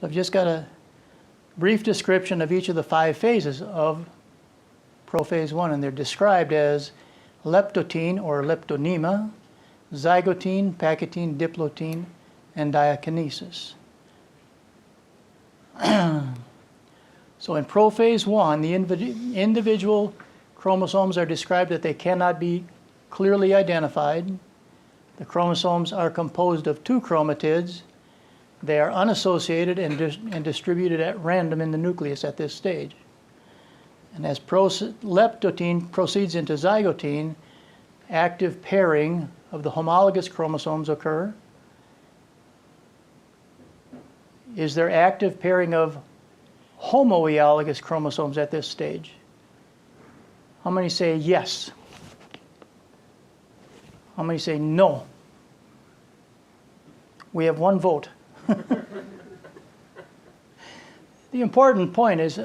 So I've just got a brief description of each of the 5 phases of prophase 1, and they're described as leptotene or leptonema, zygotene, pachytene, diplotene, and diakinesis. So in prophase 1, the individual chromosomes are described that they cannot be clearly identified. The chromosomes are composed of 2 chromatids. They are unassociated and distributed at random in the nucleus at this stage. And as leptotene proceeds into zygotene, active pairing of the homologous chromosomes occur. Is there active pairing of homoiologous chromosomes at this stage? How many say yes? How many say no? We have 1 vote. The important point is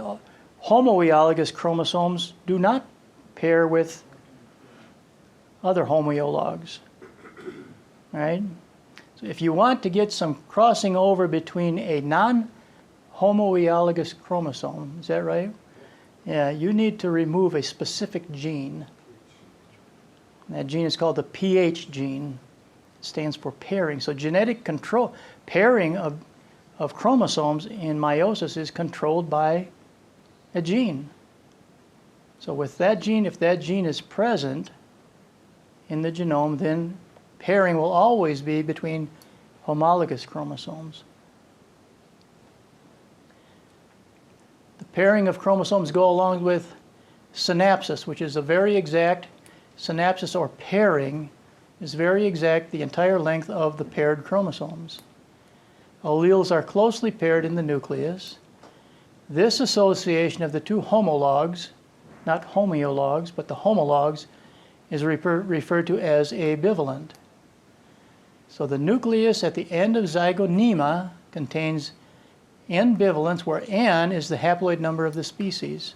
homoiologous chromosomes do not pair with other homologs, right? So if you want to get some crossing over between a non-homoiologous chromosome, is that right? Yeah, you need to remove a specific gene. That gene is called the pH gene. It stands for pairing. So genetic control, pairing of chromosomes in meiosis is controlled by a gene. So with that gene, if that gene is present in the genome, then pairing will always be between homologous chromosomes. The pairing of chromosomes go along with synapsis, which is a very exact, synapsis or pairing is very exact, the entire length of the paired chromosomes. Alleles are closely paired in the nucleus. This association of the 2 homologs, not homeologs, but the homologs, is referred to as abivalent. So the nucleus at the end of zygonema contains N bivalents, where N is the haploid number of the species.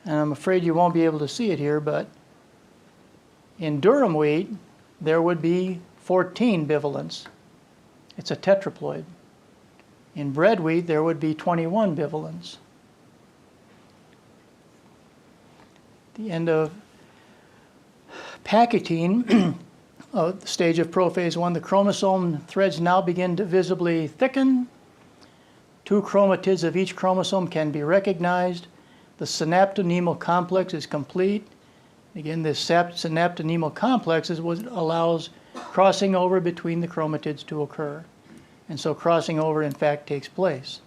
And I'm afraid you won't be able to see it here, but in durum wheat, there would be 14 bivalents. It's a tetraploid. In bread wheat, there would be 21 bivalents. The end of pachytene, the stage of prophase 1, the chromosome threads now begin to visibly thicken. 2 chromatids of each chromosome can be recognized. The synaptonemal complex is complete. Again, this synaptonemal complex is what allows crossing over between the chromatids to occur. And so crossing over, in fact, takes place.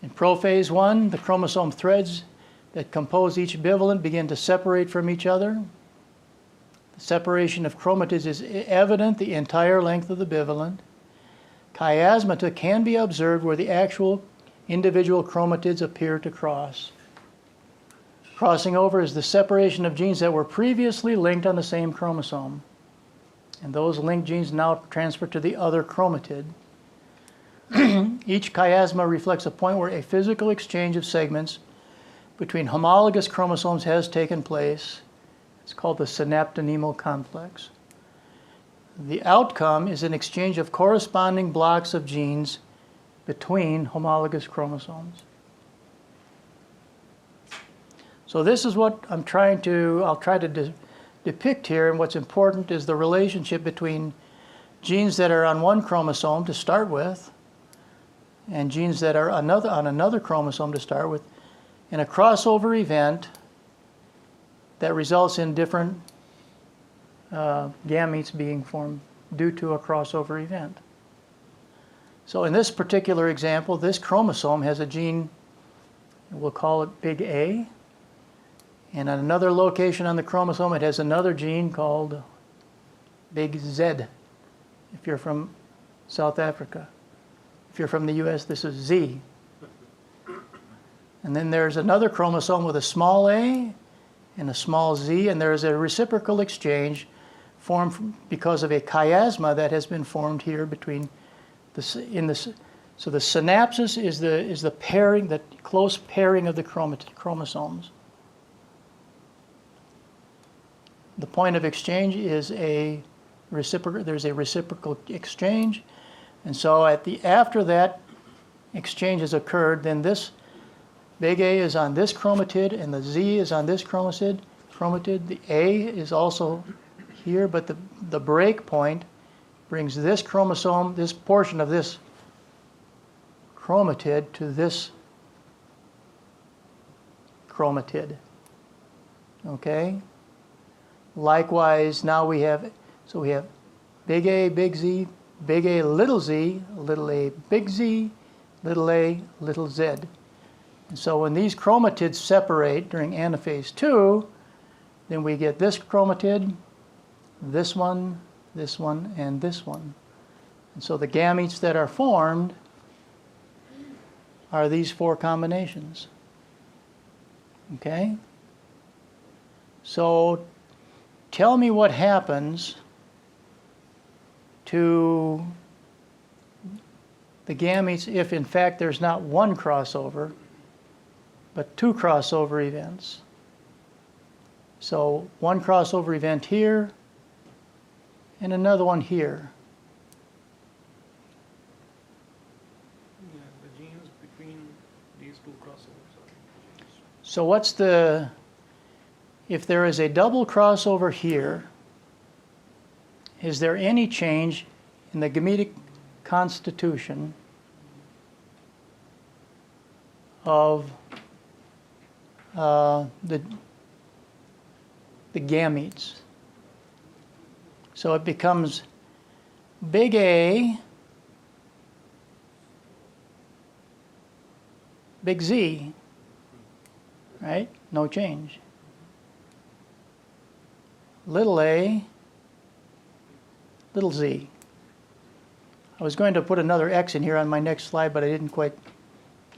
In prophase 1, the chromosome threads that compose each bivalent begin to separate from each other. The separation of chromatids is evident the entire length of the bivalent. Chiasmata can be observed where the actual individual chromatids appear to cross. Crossing over is the separation of genes that were previously linked on the same chromosome. And those linked genes now transfer to the other chromatid. Each chiasma reflects a point where a physical exchange of segments between homologous chromosomes has taken place. It's called the synaptonemal complex. The outcome is an exchange of corresponding blocks of genes between homologous chromosomes. So this is what I'll try to depict here, and what's important is the relationship between genes that are on one chromosome to start with and genes that are on another chromosome to start with, in a crossover event that results in different gametes being formed due to a crossover event. So in this particular example, this chromosome has a gene, we'll call it big A, and at another location on the chromosome it has another gene called big Z, if you're from South Africa. If you're from the US, this is Z. And then there's another chromosome with a small a and a small z, and there's a reciprocal exchange formed because of a chiasma that has been formed here between so the synapsis is the pairing, the close pairing of the chromosomes. The point of exchange is there's a reciprocal exchange, And so after that exchange has occurred, then this big A is on this chromatid and the Z is on this chromatid. The A is also here, but the break point brings this chromosome, this portion of this chromatid to this chromatid. Okay? Likewise, now we have big A, big Z, big A, little z, big Z, little a, little z. And so when these chromatids separate during anaphase 2, then we get this chromatid, this one, and this one. And so the gametes that are formed are these 4 combinations. Okay? So tell me what happens to the gametes if in fact there's not one crossover, but 2 crossover events. So one crossover event here and another one here. Yeah, the genes between these 2 crossovers. So if there is a double crossover here, is there any change in the gametic constitution of the gametes? So it becomes big A, big Z, right? No change. Little a, little z. I was going to put another X in here on my next slide, but I didn't quite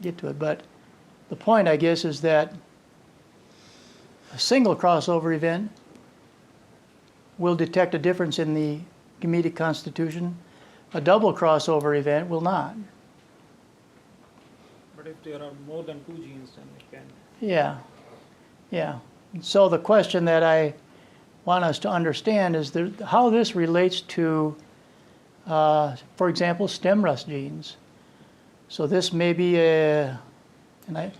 get to it. But the point, I guess, is that a single crossover event will detect a difference in the gametic constitution. A double crossover event will not. But if there are more than 2 genes, then it can. Yeah, yeah. So the question that I want us to understand is how this relates to, for example, stem rust genes. So this may be and I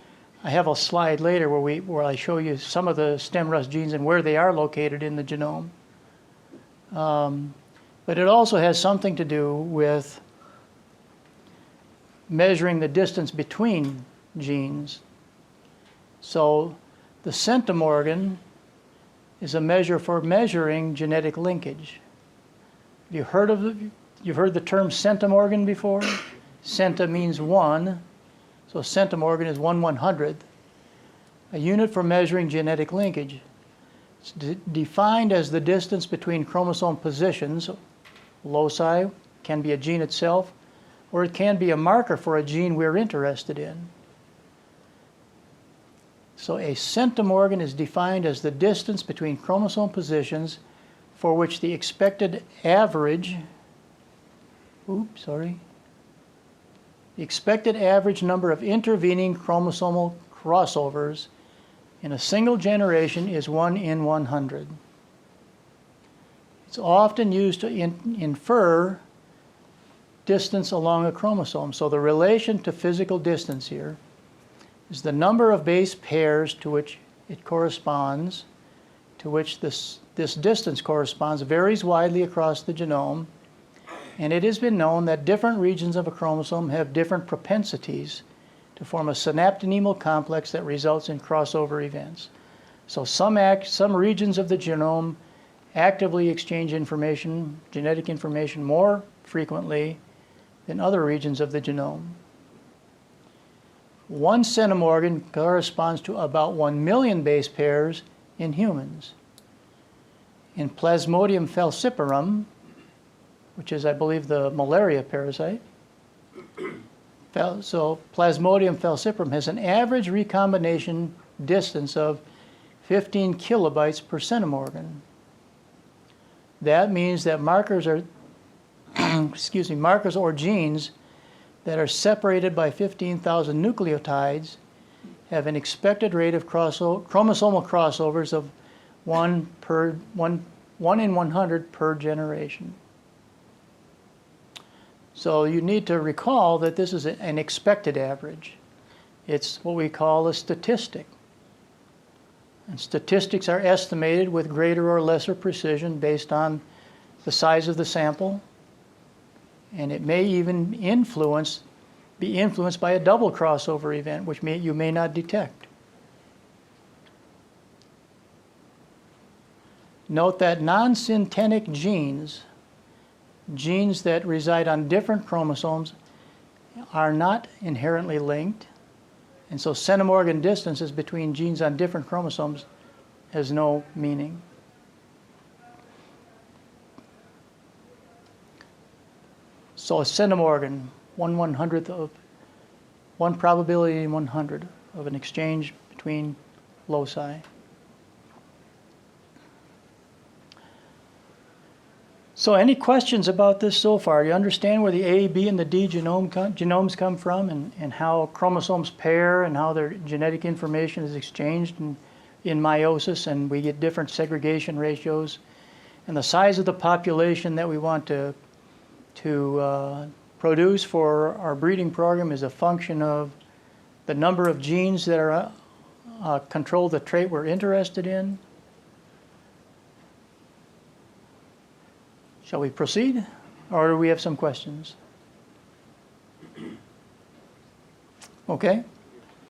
have a slide later where I show you some of the stem rust genes and where they are located in the genome. But it also has something to do with measuring the distance between genes. So the centimorgan is a measure for measuring genetic linkage. You've heard the term centimorgan before? Centa means 1, so centimorgan is 1/100th, a unit for measuring genetic linkage. It's defined as the distance between chromosome positions, loci, can be a gene itself, or it can be a marker for a gene we're interested in. So a centimorgan is defined as the distance between chromosome positions for which the expected average, the expected average number of intervening chromosomal crossovers in a single generation is 1 in 100. It's often used to infer distance along a chromosome. So the relation to physical distance here is the number of base pairs to which it corresponds, to which this distance corresponds, varies widely across the genome, and it has been known that different regions of a chromosome have different propensities to form a synaptonemal complex that results in crossover events. So some regions of the genome actively exchange information, genetic information, more frequently than other regions of the genome. 1 centimorgan corresponds to about 1 million base pairs in humans. In Plasmodium falciparum, which is, I believe, the malaria parasite, so Plasmodium falciparum has an average recombination distance of 15 kilobytes per centimorgan. That means that markers are, markers or genes that are separated by 15,000 nucleotides have an expected rate of chromosomal crossovers of 1 in 100 per generation. So you need to recall that this is an expected average. It's what we call a statistic. And statistics are estimated with greater or lesser precision based on the size of the sample, and it may even be influenced by a double crossover event, which you may not detect. Note that non-syntenic genes, genes that reside on different chromosomes, are not inherently linked, and so centimorgan distances between genes on different chromosomes has no meaning. So a centimorgan, 1/100th of one probability in 100 of an exchange between loci. So any questions about this so far? You understand where the A, B, and the D genomes come from, and how chromosomes pair and how their genetic information is exchanged in meiosis, and we get different segregation ratios. And the size of the population that we want to produce for our breeding program is a function of the number of genes that are control the trait we're interested in. Shall we proceed, or do we have some questions? Okay.